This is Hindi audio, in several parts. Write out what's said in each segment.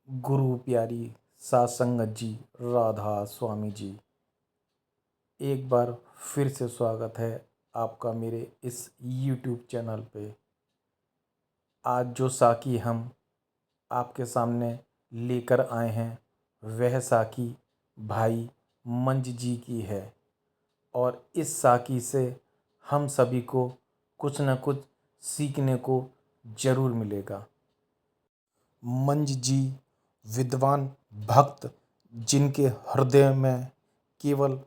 गुरु प्यारी सात संगत जी, राधा स्वामी जी, एक बार फिर से स्वागत है आपका मेरे इस YouTube चैनल पे। आज जो साखी हम आपके सामने लेकर आए हैं वह साखी भाई मंज जी की है और इस साखी से हम सभी को कुछ न कुछ सीखने को ज़रूर मिलेगा। मंज जी विद्वान भक्त जिनके हृदय में केवल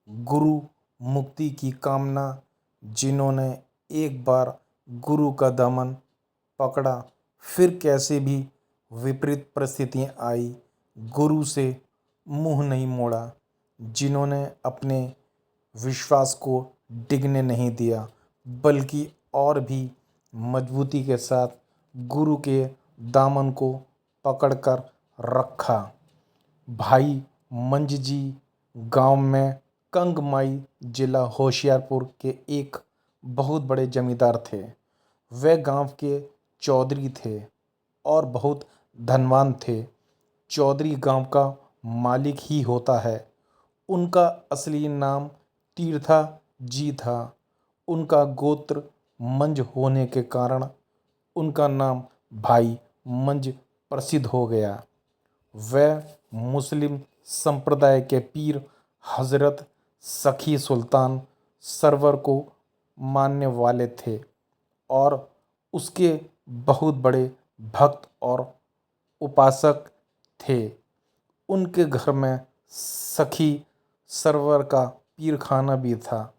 गुरु मुक्ति की कामना, जिन्होंने एक बार गुरु का दामन पकड़ा, फिर कैसे भी विपरीत परिस्थितियाँ आई, गुरु से मुंह नहीं मोड़ा, जिन्होंने अपने विश्वास को डिगने नहीं दिया बल्कि और भी मजबूती के साथ गुरु के दामन को पकड़कर रखा। भाई मंज जी गांव में कंगमाई जिला होशियारपुर के एक बहुत बड़े जमींदार थे। वे गांव के चौधरी थे और बहुत धनवान थे। चौधरी गांव का मालिक ही होता है। उनका असली नाम तीर्था जी था। उनका गोत्र मंज होने के कारण उनका नाम भाई मंज प्रसिद्ध हो गया। वह मुस्लिम संप्रदाय के पीर हजरत सखी सुल्तान सरवर को मानने वाले थे और उसके बहुत बड़े भक्त और उपासक थे। उनके घर में सखी सरवर का पीरखाना भी था,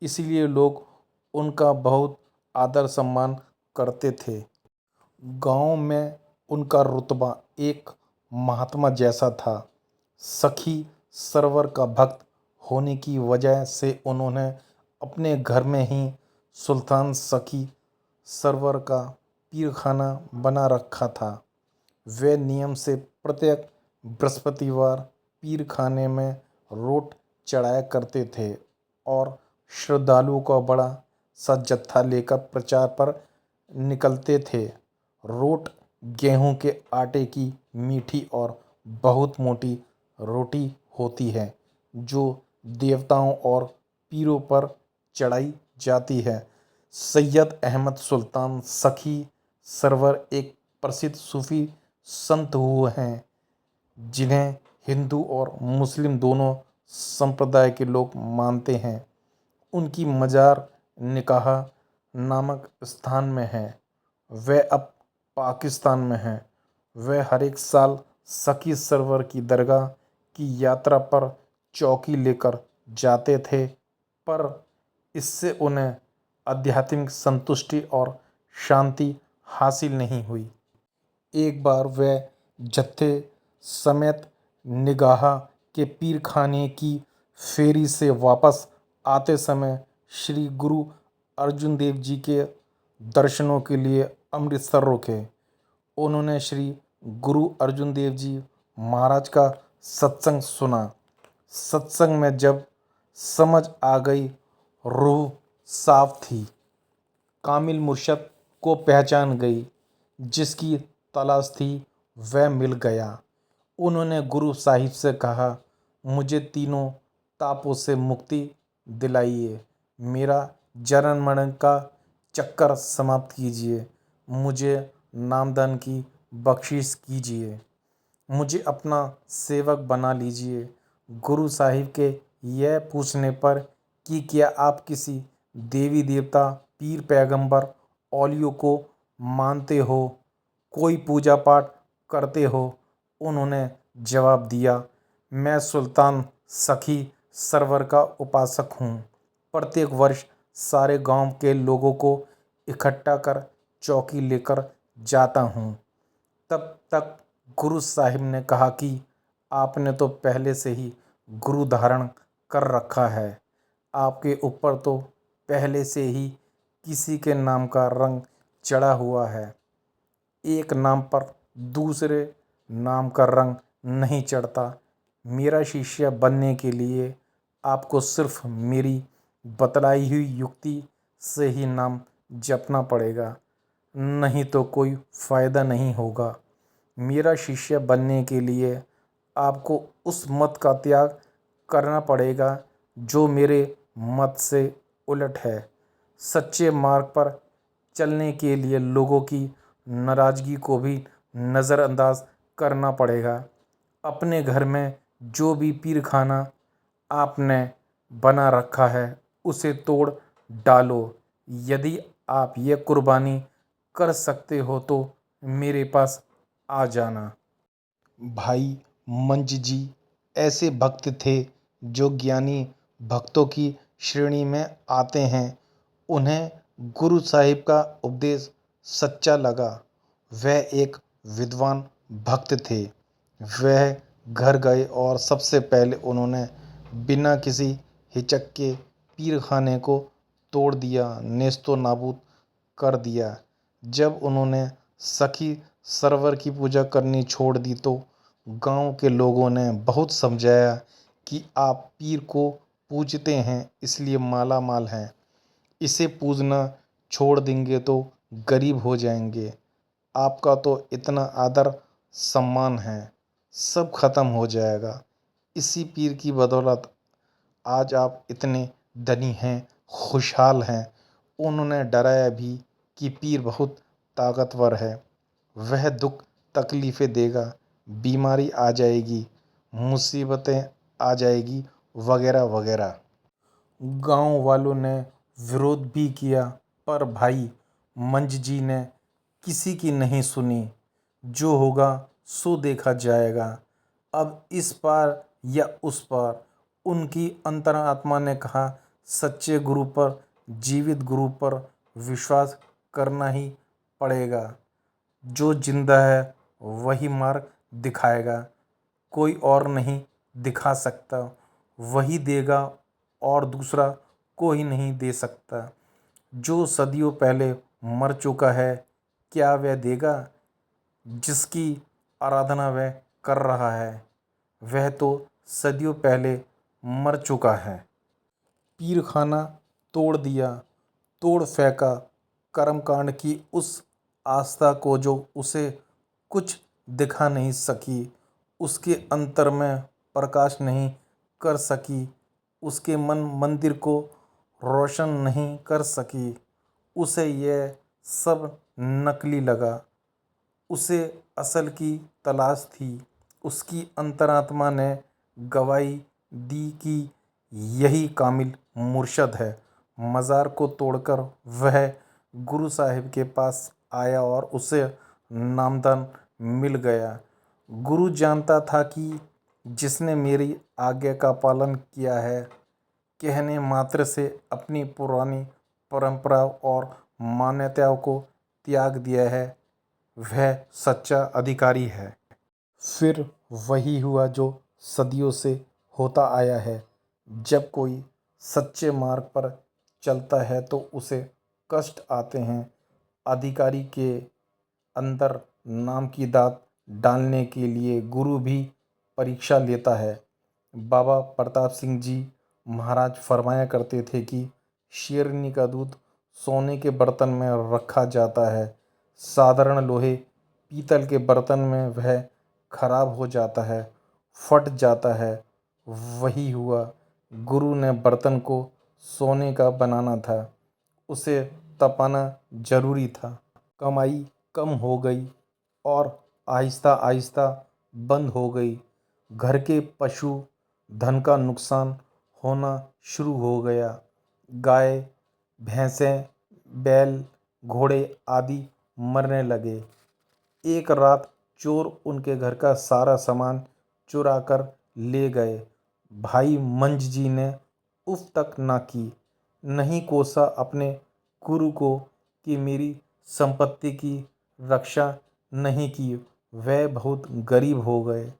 इसलिए लोग उनका बहुत आदर सम्मान करते थे। गांव में उनका रुतबा एक महात्मा जैसा था। सखी सरवर का भक्त होने की वजह से उन्होंने अपने घर में ही सुल्तान सखी सरवर का पीरखाना बना रखा था। वे नियम से प्रत्येक बृहस्पतिवार पीरखाने में रोट चढ़ाया करते थे और श्रद्धालुओं का बड़ा सा जत्था लेकर प्रचार पर निकलते थे। रोट गेहूं के आटे की मीठी और बहुत मोटी रोटी होती है जो देवताओं और पीरों पर चढ़ाई जाती है। सैयद अहमद सुल्तान सखी सरवर एक प्रसिद्ध सूफी संत हुए हैं जिन्हें हिंदू और मुस्लिम दोनों संप्रदाय के लोग मानते हैं। उनकी मजार निकाह नामक स्थान में है। वह अब पाकिस्तान में है। वह हर एक साल सखी सरवर की दरगाह की यात्रा पर चौकी लेकर जाते थे, पर इससे उन्हें आध्यात्मिक संतुष्टि और शांति हासिल नहीं हुई। एक बार वह जत्थे समेत निगाह के पीरखाने की फेरी से वापस आते समय श्री गुरु अर्जुन देव जी के दर्शनों के लिए अमृतसर रुके। उन्होंने श्री गुरु अर्जुन देव जी महाराज का सत्संग सुना। सत्संग में जब समझ आ गई, रूह साफ थी, कामिल मुर्शद को पहचान गई, जिसकी तलाश थी वह मिल गया। उन्होंने गुरु साहिब से कहा, मुझे तीनों तापों से मुक्ति दिलाइए, मेरा जन्म मरण का चक्कर समाप्त कीजिए, मुझे नामदान की बख्शिश कीजिए, मुझे अपना सेवक बना लीजिए। गुरु साहिब के यह पूछने पर कि क्या आप किसी देवी देवता पीर पैगंबर औलियों को मानते हो, कोई पूजा पाठ करते हो, उन्होंने जवाब दिया, मैं सुल्तान सखी सरवर का उपासक हूँ। प्रत्येक वर्ष सारे गांव के लोगों को इकट्ठा कर चौकी लेकर जाता हूँ। तब तक गुरु साहिब ने कहा कि आपने तो पहले से ही गुरु धारण कर रखा है, आपके ऊपर तो पहले से ही किसी के नाम का रंग चढ़ा हुआ है। एक नाम पर दूसरे नाम का रंग नहीं चढ़ता। मेरा शिष्य बनने के लिए आपको सिर्फ मेरी बतलाई हुई युक्ति से ही नाम जपना पड़ेगा, नहीं तो कोई फ़ायदा नहीं होगा। मेरा शिष्य बनने के लिए आपको उस मत का त्याग करना पड़ेगा जो मेरे मत से उलट है। सच्चे मार्ग पर चलने के लिए लोगों की नाराज़गी को भी नज़रअंदाज करना पड़ेगा। अपने घर में जो भी पीरखाना आपने बना रखा है उसे तोड़ डालो। यदि आप ये कुर्बानी कर सकते हो तो मेरे पास आ जाना। भाई मंज जी ऐसे भक्त थे जो ज्ञानी भक्तों की श्रेणी में आते हैं। उन्हें गुरु साहिब का उपदेश सच्चा लगा। वह एक विद्वान भक्त थे। वह घर गए और सबसे पहले उन्होंने बिना किसी हिचक के पीरखाने को तोड़ दिया, नेस्तो नाबूद कर दिया। जब उन्होंने सखी सरवर की पूजा करनी छोड़ दी तो गांव के लोगों ने बहुत समझाया कि आप पीर को पूजते हैं इसलिए माला माल हैं, इसे पूजना छोड़ देंगे तो गरीब हो जाएंगे। आपका तो इतना आदर सम्मान है, सब खत्म हो जाएगा। इसी पीर की बदौलत आज आप इतने धनी हैं, खुशहाल हैं। उन्होंने डराया भी कि पीर बहुत ताकतवर है, वह दुख तकलीफ़ें देगा, बीमारी आ जाएगी, मुसीबतें आ जाएगी वगैरह वगैरह। गांव वालों ने विरोध भी किया पर भाई मंज जी ने किसी की नहीं सुनी। जो होगा सो देखा जाएगा। अब इस पार या उस पार उनकी अंतरात्मा ने कहा सच्चे गुरु पर, जीवित गुरु पर विश्वास करना ही पड़ेगा। जो जिंदा है वही मार्ग दिखाएगा, कोई और नहीं दिखा सकता। वही देगा और दूसरा कोई नहीं दे सकता। जो सदियों पहले मर चुका है क्या वह देगा? जिसकी आराधना वह कर रहा है वह तो सदियों पहले मर चुका है। पीरखाना तोड़ दिया, तोड़ फेंका कर्मकांड की उस आस्था को जो उसे कुछ दिखा नहीं सकी, उसके अंतर में प्रकाश नहीं कर सकी, उसके मन मंदिर को रोशन नहीं कर सकी। उसे यह सब नकली लगा। उसे असल की तलाश थी। उसकी अंतरात्मा ने गवाही दी कि यही कामिल मुर्शद है। मज़ार को तोड़कर वह गुरु साहिब के पास आया और उसे नामदान मिल गया। गुरु जानता था कि जिसने मेरी आज्ञा का पालन किया है, कहने मात्र से अपनी पुरानी परंपरा और मान्यताओं को त्याग दिया है, वह सच्चा अधिकारी है। फिर वही हुआ जो सदियों से होता आया है। जब कोई सच्चे मार्ग पर चलता है तो उसे कष्ट आते हैं। अधिकारी के अंदर नाम की दात डालने के लिए गुरु भी परीक्षा लेता है। बाबा प्रताप सिंह जी महाराज फरमाया करते थे कि शेरनी का दूध सोने के बर्तन में रखा जाता है, साधारण लोहे पीतल के बर्तन में वह खराब हो जाता है, फट जाता है। वही हुआ। गुरु ने बर्तन को सोने का बनाना था, उसे तपाना जरूरी था। कमाई कम हो गई और आहिस्ता आहिस्ता बंद हो गई। घर के पशु धन का नुकसान होना शुरू हो गया। गाय भैंसें, बैल, घोड़े आदि मरने लगे। एक रात चोर उनके घर का सारा सामान चुरा कर ले गए। भाई मंज जी ने उफ तक ना की, नहीं कोसा अपने गुरु को कि मेरी संपत्ति की रक्षा नहीं की। वह बहुत गरीब हो गए।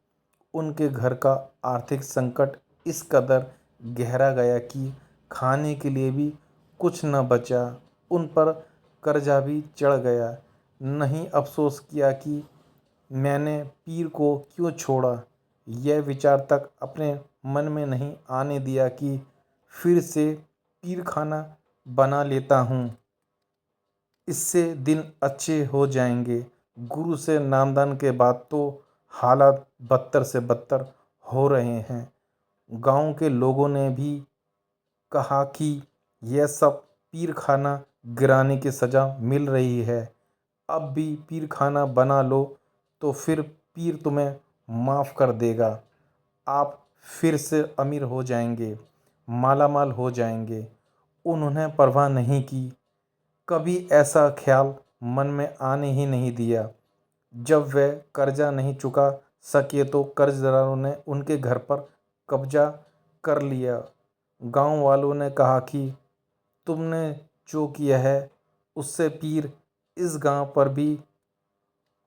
उनके घर का आर्थिक संकट इस कदर गहरा गया कि खाने के लिए भी कुछ न बचा। उन पर कर्जा भी चढ़ गया। नहीं अफसोस किया कि मैंने पीर को क्यों छोड़ा। यह विचार तक अपने मन में नहीं आने दिया कि फिर से पीर खाना बना लेता हूँ, इससे दिन अच्छे हो जाएंगे। गुरु से नामदान के बाद तो हालात बदतर से बदतर हो रहे हैं। गांव के लोगों ने भी कहा कि यह सब पीर खाना गिराने की सज़ा मिल रही है। अब भी पीर खाना बना लो तो फिर पीर तुम्हें माफ़ कर देगा। आप फिर से अमीर हो जाएंगे, मालामाल हो जाएंगे। उन्होंने परवाह नहीं की, कभी ऐसा ख्याल मन में आने ही नहीं दिया। जब वे कर्जा नहीं चुका सके तो कर्जदारों ने उनके घर पर कब्जा कर लिया। गांव वालों ने कहा कि तुमने जो किया है उससे पीर इस गांव पर भी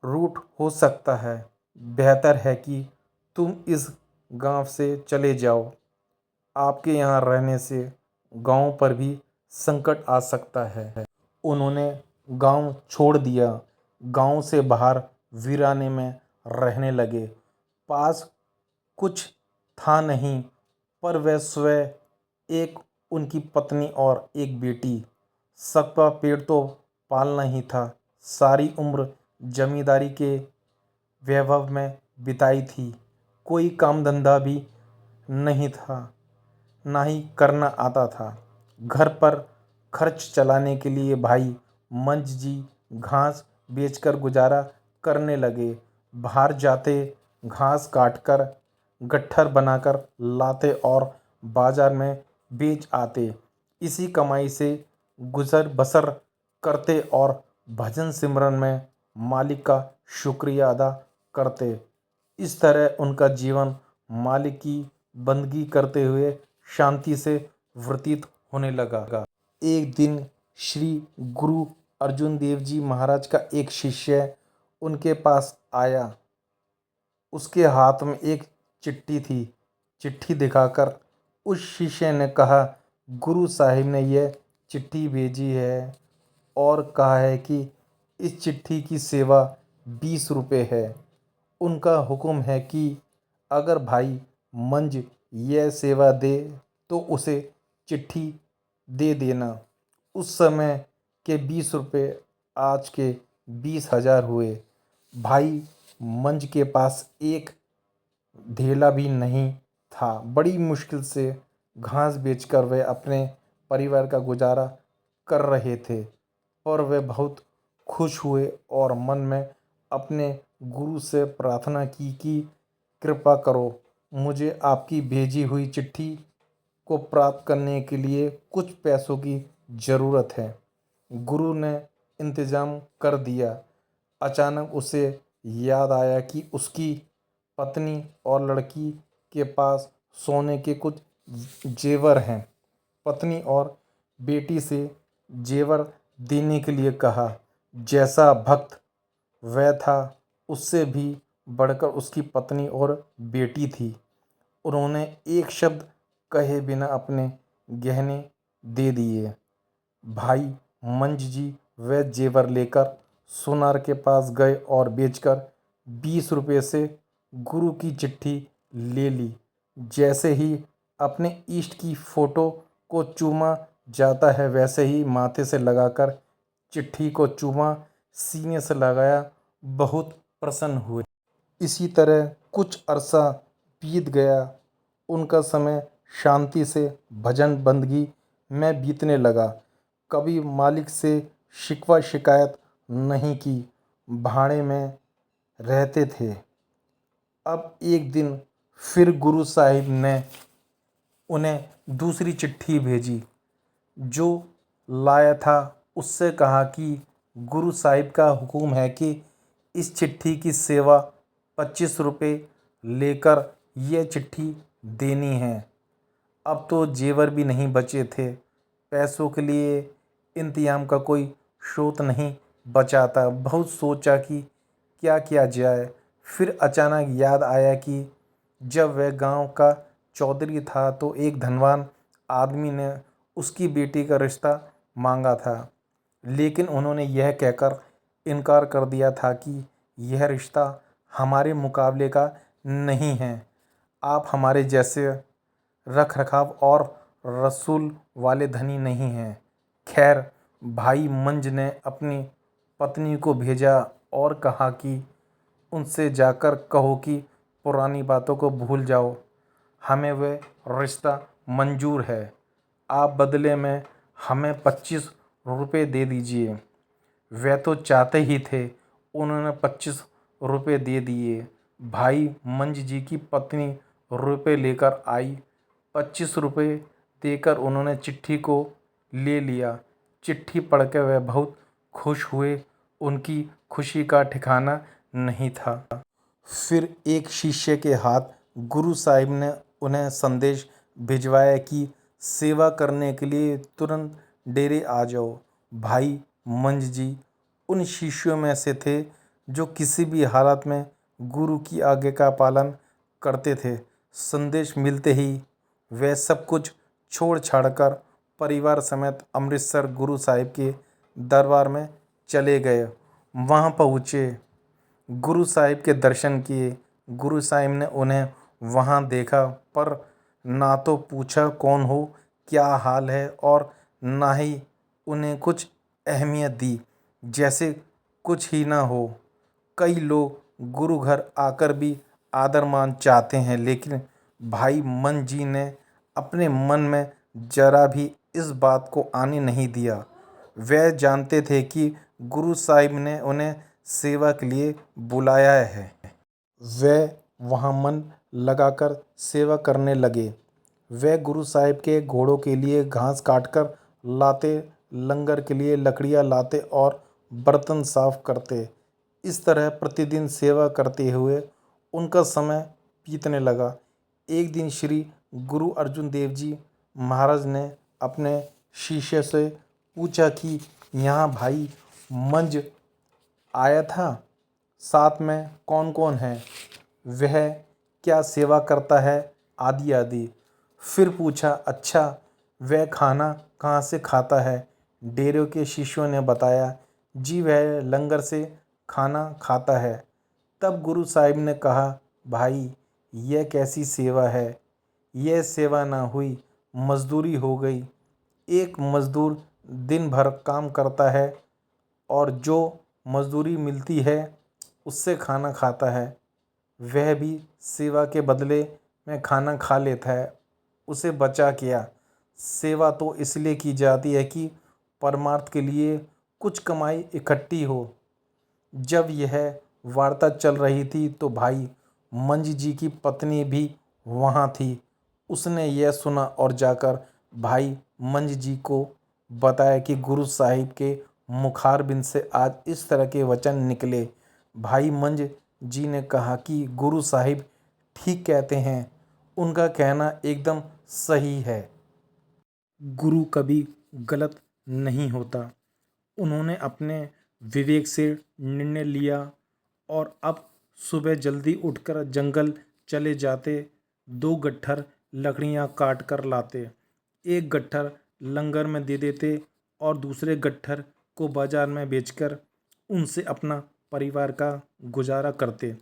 रूठ हो सकता है। बेहतर है कि तुम इस गांव से चले जाओ। आपके यहाँ रहने से गांव पर भी संकट आ सकता है। उन्होंने गांव छोड़ दिया। गांव से बाहर वीराने में रहने लगे। पास कुछ था नहीं, पर वह स्वयं, एक उनकी पत्नी और एक बेटी, सबका पेट तो पालना ही था। सारी उम्र जमींदारी के वैभव में बिताई थी। कोई काम धंधा भी नहीं था, ना ही करना आता था। घर पर खर्च चलाने के लिए भाई मंज जी घास बेचकर गुजारा करने लगे। बाहर जाते घास काटकर गट्ठर बनाकर लाते और बाजार में बेच आते। इसी कमाई से गुजर बसर करते और भजन सिमरन में मालिक का शुक्रिया अदा करते। इस तरह उनका जीवन मालिक की बंदगी करते हुए शांति से व्यतीत होने लगा। एक दिन श्री गुरु अर्जुन देव जी महाराज का एक शिष्य उनके पास आया। उसके हाथ में एक चिट्ठी थी। चिट्ठी दिखाकर उस शिष्य ने कहा, गुरु साहिब ने यह चिट्ठी भेजी है और कहा है कि इस चिट्ठी की सेवा 20 रुपये है। उनका हुक्म है कि अगर भाई मंज यह सेवा दे तो उसे चिट्ठी दे देना। उस समय के 20 रुपये आज के 20,000 हुए। भाई मंज के पास एक ढेला भी नहीं था। बड़ी मुश्किल से घास बेचकर वे अपने परिवार का गुजारा कर रहे थे, और वे बहुत खुश हुए और मन में अपने गुरु से प्रार्थना की कि कृपा करो, मुझे आपकी भेजी हुई चिट्ठी को प्राप्त करने के लिए कुछ पैसों की ज़रूरत है। गुरु ने इंतज़ाम कर दिया। अचानक उसे याद आया कि उसकी पत्नी और लड़की के पास सोने के कुछ जेवर हैं। पत्नी और बेटी से जेवर देने के लिए कहा। जैसा भक्त वह था, उससे भी बढ़कर उसकी पत्नी और बेटी थी। उन्होंने एक शब्द कहे बिना अपने गहने दे दिए। भाई मंज जी वह जेवर लेकर सोनार के पास गए और बेचकर 20 रुपये से गुरु की चिट्ठी ले ली। जैसे ही अपने इष्ट की फोटो को चूमा जाता है, वैसे ही माथे से लगाकर चिट्ठी को चूमा, सीने से लगाया, बहुत प्रसन्न हुए। इसी तरह कुछ अरसा बीत गया। उनका समय शांति से भजन बंदगी में बीतने लगा। कभी मालिक से शिकवा शिकायत नहीं की। भाड़े में रहते थे। अब एक दिन फिर गुरु साहिब ने उन्हें दूसरी चिट्ठी भेजी। जो लाया था उससे कहा कि गुरु साहिब का हुक्म है कि इस चिट्ठी की सेवा 25 रुपये लेकर यह चिट्ठी देनी है। अब तो जेवर भी नहीं बचे थे। पैसों के लिए इंतजाम का कोई स्रोत नहीं बचा था। बहुत सोचा कि क्या किया जाए। फिर अचानक याद आया कि जब वह गांव का चौधरी था तो एक धनवान आदमी ने उसकी बेटी का रिश्ता मांगा था, लेकिन उन्होंने यह कहकर इनकार कर दिया था कि यह रिश्ता हमारे मुकाबले का नहीं है। आप हमारे जैसे रख रखाव और रसूल वाले धनी नहीं हैं। खैर, भाई मंज ने अपनी पत्नी को भेजा और कहा कि उनसे जाकर कहो कि पुरानी बातों को भूल जाओ, हमें वह रिश्ता मंजूर है। आप बदले में हमें 25 रुपये दे दीजिए। वे तो चाहते ही थे, उन्होंने 25 रुपये दे दिए। भाई मंज जी की पत्नी रुपये लेकर आई। 25 रुपये देकर उन्होंने चिट्ठी को ले लिया। चिट्ठी पढ़कर वह बहुत खुश हुए। उनकी खुशी का ठिकाना नहीं था। फिर एक शिष्य के हाथ गुरु साहिब ने उन्हें संदेश भिजवाया कि सेवा करने के लिए तुरंत डेरे आ जाओ। भाई मंज जी उन शिष्यों में से थे जो किसी भी हालत में गुरु की आज्ञा का पालन करते थे। संदेश मिलते ही वे सब कुछ छोड़ छाड़कर परिवार समेत अमृतसर गुरु साहिब के दरबार में चले गए। वहाँ पहुँचे, गुरु साहिब के दर्शन किए। गुरु साहिब ने उन्हें वहाँ देखा, पर ना तो पूछा कौन हो, क्या हाल है, और ना ही उन्हें कुछ अहमियत दी, जैसे कुछ ही ना हो। कई लोग गुरु घर आकर भी आदर मान चाहते हैं, लेकिन भाई मन जी ने अपने मन में जरा भी इस बात को आने नहीं दिया। वे जानते थे कि गुरु साहिब ने उन्हें सेवा के लिए बुलाया है। वे वहाँ मन लगाकर सेवा करने लगे। वे गुरु साहिब के घोड़ों के लिए घास काटकर लाते, लंगर के लिए लकड़ियाँ लाते और बर्तन साफ करते। इस तरह प्रतिदिन सेवा करते हुए उनका समय बीतने लगा। एक दिन श्री गुरु अर्जुन देव जी महाराज ने अपने शिष्य से पूछा कि यहाँ भाई मंज आया था, साथ में कौन कौन है, वह क्या सेवा करता है, आदि आदि। फिर पूछा, अच्छा वह खाना कहाँ से खाता है। डेरे के शिष्यों ने बताया, जी वह लंगर से खाना खाता है। तब गुरु साहिब ने कहा, भाई यह कैसी सेवा है, यह सेवा ना हुई, मजदूरी हो गई। एक मजदूर दिन भर काम करता है और जो मजदूरी मिलती है उससे खाना खाता है, वह भी सेवा के बदले में खाना खा लेता है, उसे बचा क्या। सेवा तो इसलिए की जाती है कि परमार्थ के लिए कुछ कमाई इकट्ठी हो। जब यह वार्ता चल रही थी तो भाई मंज जी की पत्नी भी वहाँ थी। उसने यह सुना और जाकर भाई मंज जी को बताया कि गुरु साहिब के मुखारबिंद से आज इस तरह के वचन निकले। भाई मंज जी ने कहा कि गुरु साहिब ठीक कहते हैं, उनका कहना एकदम सही है। गुरु कभी गलत नहीं होता। उन्होंने अपने विवेक से निर्णय लिया और अब सुबह जल्दी उठकर जंगल चले जाते। 2 गट्ठर लकड़ियाँ काट कर लाते, एक गट्ठर लंगर में दे देते और दूसरे गट्ठर को बाजार में बेचकर उनसे अपना परिवार का गुजारा करते।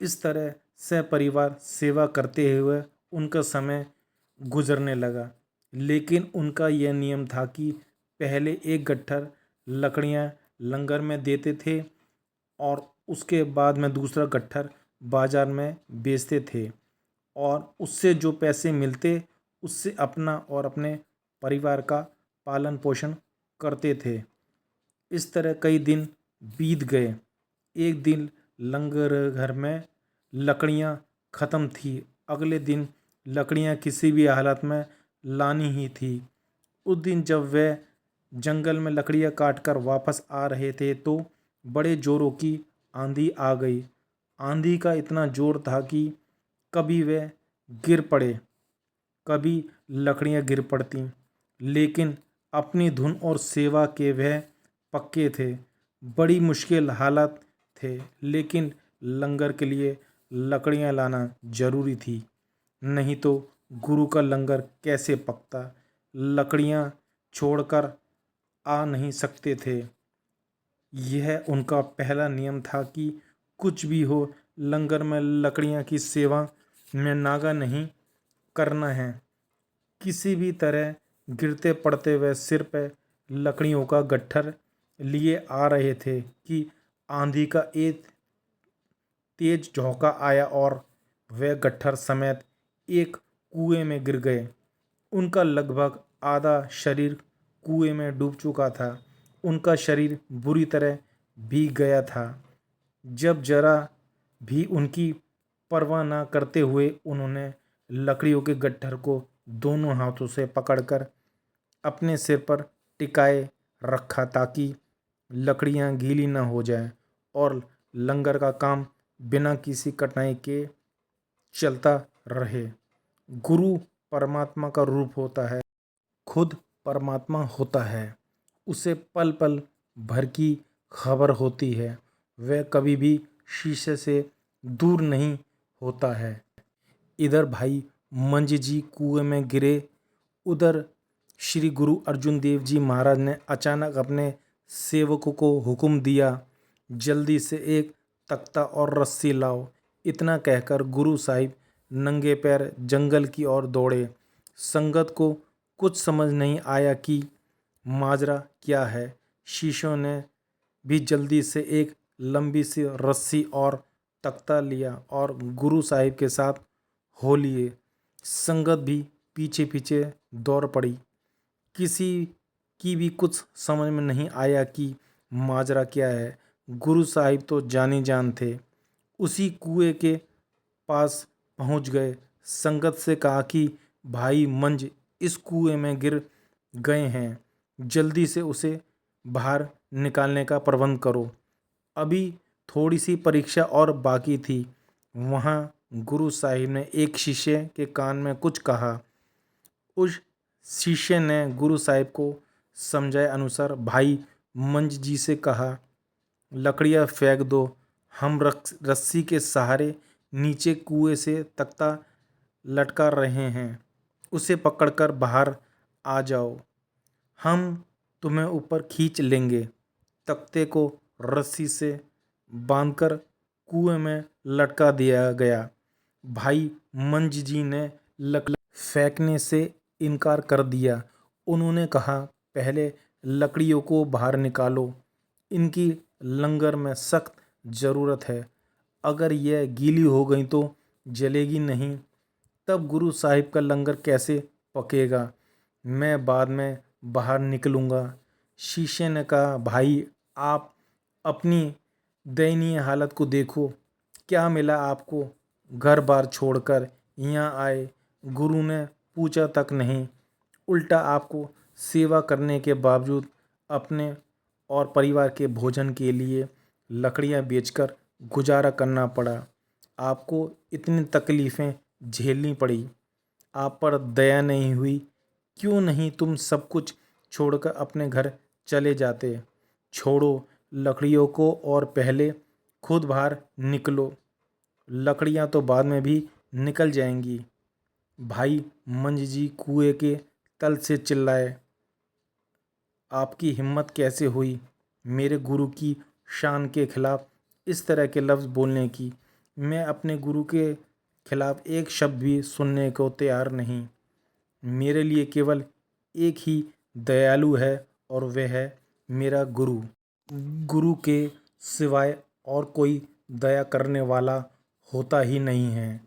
इस तरह से परिवार सेवा करते हुए उनका समय गुजरने लगा। लेकिन उनका यह नियम था कि पहले एक गट्ठर लकड़ियाँ लंगर में देते थे और उसके बाद में दूसरा गट्ठर बाजार में बेचते थे, और उससे जो पैसे मिलते उससे अपना और अपने परिवार का पालन पोषण करते थे। इस तरह कई दिन बीत गए। एक दिन लंगर घर में लकड़ियाँ ख़त्म थी। अगले दिन लकड़ियाँ किसी भी हालत में लानी ही थी। उस दिन जब वे जंगल में लकड़ियाँ काटकर वापस आ रहे थे तो बड़े जोरों की आंधी आ गई। आंधी का इतना जोर था कि कभी वे गिर पड़े, कभी लकड़ियाँ गिर पड़ती, लेकिन अपनी धुन और सेवा के वह पक्के थे। बड़ी मुश्किल हालत थे, लेकिन लंगर के लिए लकड़ियाँ लाना जरूरी थी, नहीं तो गुरु का लंगर कैसे पकता। लकड़ियाँ छोड़कर आ नहीं सकते थे। यह उनका पहला नियम था कि कुछ भी हो, लंगर में लकड़ियाँ की सेवा में नागा नहीं करना है। किसी भी तरह गिरते पड़ते वे सिर पर लकड़ियों का गट्ठर लिए आ रहे थे कि आंधी का एक तेज झोंका आया और वे गट्ठर समेत एक कुएं में गिर गए। उनका लगभग आधा शरीर कुएं में डूब चुका था। उनका शरीर बुरी तरह भीग गया था। जब जरा भी उनकी परवाह न करते हुए उन्होंने लकड़ियों के गट्ठर को दोनों हाथों से पकड़कर अपने सिर पर टिकाए रखा ताकि लकड़ियां गीली न हो जाएं और लंगर का काम बिना किसी कठिनाई के चलता रहे। गुरु परमात्मा का रूप होता है, खुद परमात्मा होता है। उसे पल पल भर की खबर होती है। वह कभी भी शीशे से दूर नहीं होता है। इधर भाई मंज जी कुएं में गिरे, उधर श्री गुरु अर्जुन देव जी महाराज ने अचानक अपने सेवकों को हुक्म दिया, जल्दी से एक तख्ता और रस्सी लाओ। इतना कहकर गुरु साहिब नंगे पैर जंगल की ओर दौड़े। संगत को कुछ समझ नहीं आया कि माजरा क्या है। शिष्यों ने भी जल्दी से एक लंबी सी रस्सी और तख्ता लिया और गुरु साहिब के साथ हो लिए। संगत भी पीछे पीछे दौड़ पड़ी। किसी की भी कुछ समझ में नहीं आया कि माजरा क्या है। गुरु साहिब तो जानी जान थे। उसी कुएं के पास पहुंच गए। संगत से कहा कि भाई मंज इस कुएं में गिर गए हैं, जल्दी से उसे बाहर निकालने का प्रबंध करो। अभी थोड़ी सी परीक्षा और बाकी थी। वहाँ गुरु साहिब ने एक शिष्य के कान में कुछ कहा। उस शिष्य ने गुरु साहिब को समझाए अनुसार भाई मंज जी से कहा, लकड़ियाँ फेंक दो, हम रस्सी के सहारे नीचे कुएं से तख्ता लटका रहे हैं, उसे पकड़कर बाहर आ जाओ, हम तुम्हें ऊपर खींच लेंगे। तख्ते को रस्सी से बांधकर कुएं में लटका दिया गया। भाई मंज जी ने लकड़ी फेंकने से इनकार कर दिया। उन्होंने कहा, पहले लकड़ियों को बाहर निकालो, इनकी लंगर में सख्त ज़रूरत है। अगर यह गीली हो गई तो जलेगी नहीं, तब गुरु साहिब का लंगर कैसे पकेगा। मैं बाद में बाहर निकलूँगा। शिष्य ने कहा, भाई आप अपनी दयनीय हालत को देखो, क्या मिला आपको, घर बार छोड़कर यहाँ आए। गुरु ने पूछा तक नहीं, उल्टा आपको सेवा करने के बावजूद अपने और परिवार के भोजन के लिए लकड़ियाँ बेचकर गुजारा करना पड़ा। आपको इतनी तकलीफ़ें झेलनी पड़ी, आप पर दया नहीं हुई। क्यों नहीं तुम सब कुछ छोड़कर अपने घर चले जाते। छोड़ो लकड़ियों को और पहले खुद बाहर निकलो, लकड़ियाँ तो बाद में भी निकल जाएंगी। भाई मंज जी कुएं के तल से चिल्लाए, आपकी हिम्मत कैसे हुई मेरे गुरु की शान के खिलाफ इस तरह के लफ्ज़ बोलने की। मैं अपने गुरु के खिलाफ एक शब्द भी सुनने को तैयार नहीं। मेरे लिए केवल एक ही दयालु है और वह है मेरा गुरु। गुरु के सिवाय और कोई दया करने वाला होता ही नहीं है।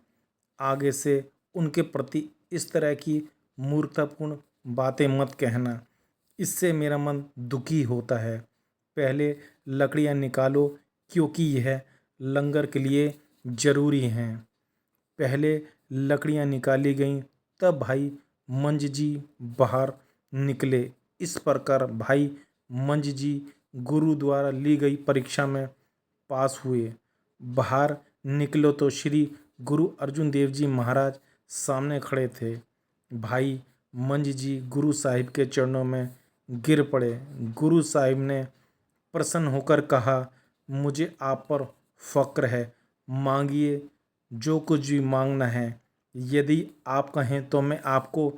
आगे से उनके प्रति इस तरह की मूर्खतापूर्ण बातें मत कहना, इससे मेरा मन दुखी होता है। पहले लकड़ियाँ निकालो क्योंकि यह लंगर के लिए ज़रूरी हैं। पहले लकड़ियाँ निकाली गईं, तब भाई मंज जी बाहर निकले। इस प्रकार भाई मंज जी गुरु द्वारा ली गई परीक्षा में पास हुए। बाहर निकलो तो श्री गुरु अर्जुन देव जी महाराज सामने खड़े थे। भाई मंज जी गुरु साहिब के चरणों में गिर पड़े। गुरु साहिब ने प्रसन्न होकर कहा, मुझे आप पर फ़क्र है, मांगिए जो कुछ भी मांगना है। यदि आप कहें तो मैं आपको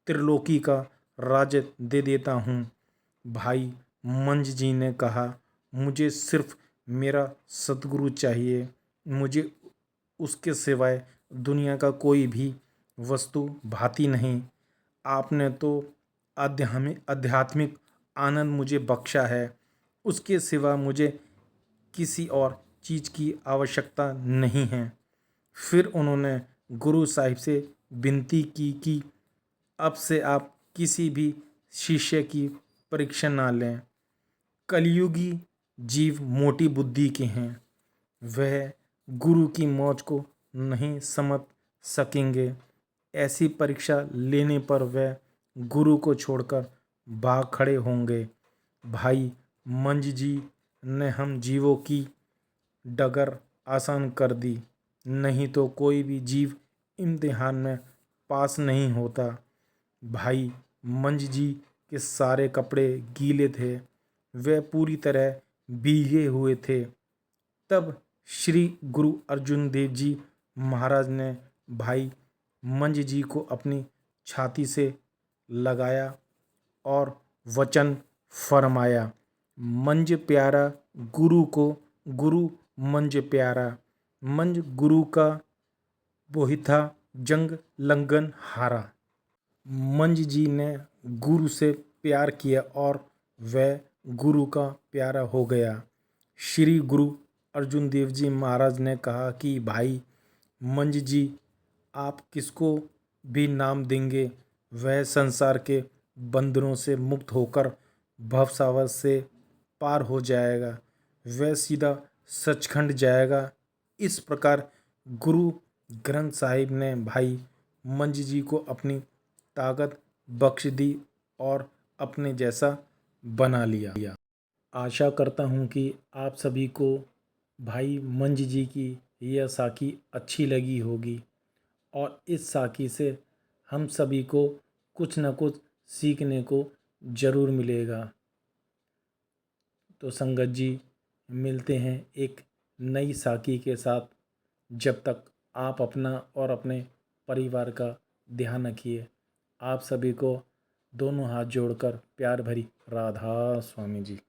त्रिलोकी का राज्य दे देता हूँ। भाई मंज जी ने कहा, मुझे सिर्फ मेरा सतगुरु चाहिए, मुझे उसके सिवाय दुनिया का कोई भी वस्तु भाती नहीं। आपने तो आध्यात्मिक आनंद मुझे बख्शा है, उसके सिवा मुझे किसी और चीज़ की आवश्यकता नहीं है। फिर उन्होंने गुरु साहिब से विनती की कि अब से आप किसी भी शिष्य की परीक्षा ना लें। कलयुगी जीव मोटी बुद्धि के हैं, वह गुरु की मौज को नहीं समझ सकेंगे। ऐसी परीक्षा लेने पर वह गुरु को छोड़कर भाग खड़े होंगे। भाई मंज जी ने हम जीवों की डगर आसान कर दी, नहीं तो कोई भी जीव इम्तिहान में पास नहीं होता। भाई मंज जी के सारे कपड़े गीले थे, वे पूरी तरह भीगे हुए थे। तब श्री गुरु अर्जुन देव जी महाराज ने भाई मंज जी को अपनी छाती से लगाया और वचन फरमाया, मंज प्यारा गुरु को, गुरु मंज प्यारा। मंज गुरु का वही था जंग लंगन हारा। मंज जी ने गुरु से प्यार किया और वह गुरु का प्यारा हो गया। श्री गुरु अर्जुन देव जी महाराज ने कहा कि भाई मंज जी, आप किसको भी नाम देंगे वह संसार के बंधनों से मुक्त होकर भवसागर से पार हो जाएगा, वह सीधा सचखंड जाएगा। इस प्रकार गुरु ग्रंथ साहिब ने भाई मंज जी को अपनी ताकत बख्श दी और अपने जैसा बना लिया। आशा करता हूँ कि आप सभी को भाई मंज जी की यह साखी अच्छी लगी होगी और इस साखी से हम सभी को कुछ न कुछ सीखने को ज़रूर मिलेगा। तो संगत जी, मिलते हैं एक नई साखी के साथ। जब तक आप अपना और अपने परिवार का ध्यान रखिए। आप सभी को दोनों हाथ जोड़कर प्यार भरी राधा स्वामी जी।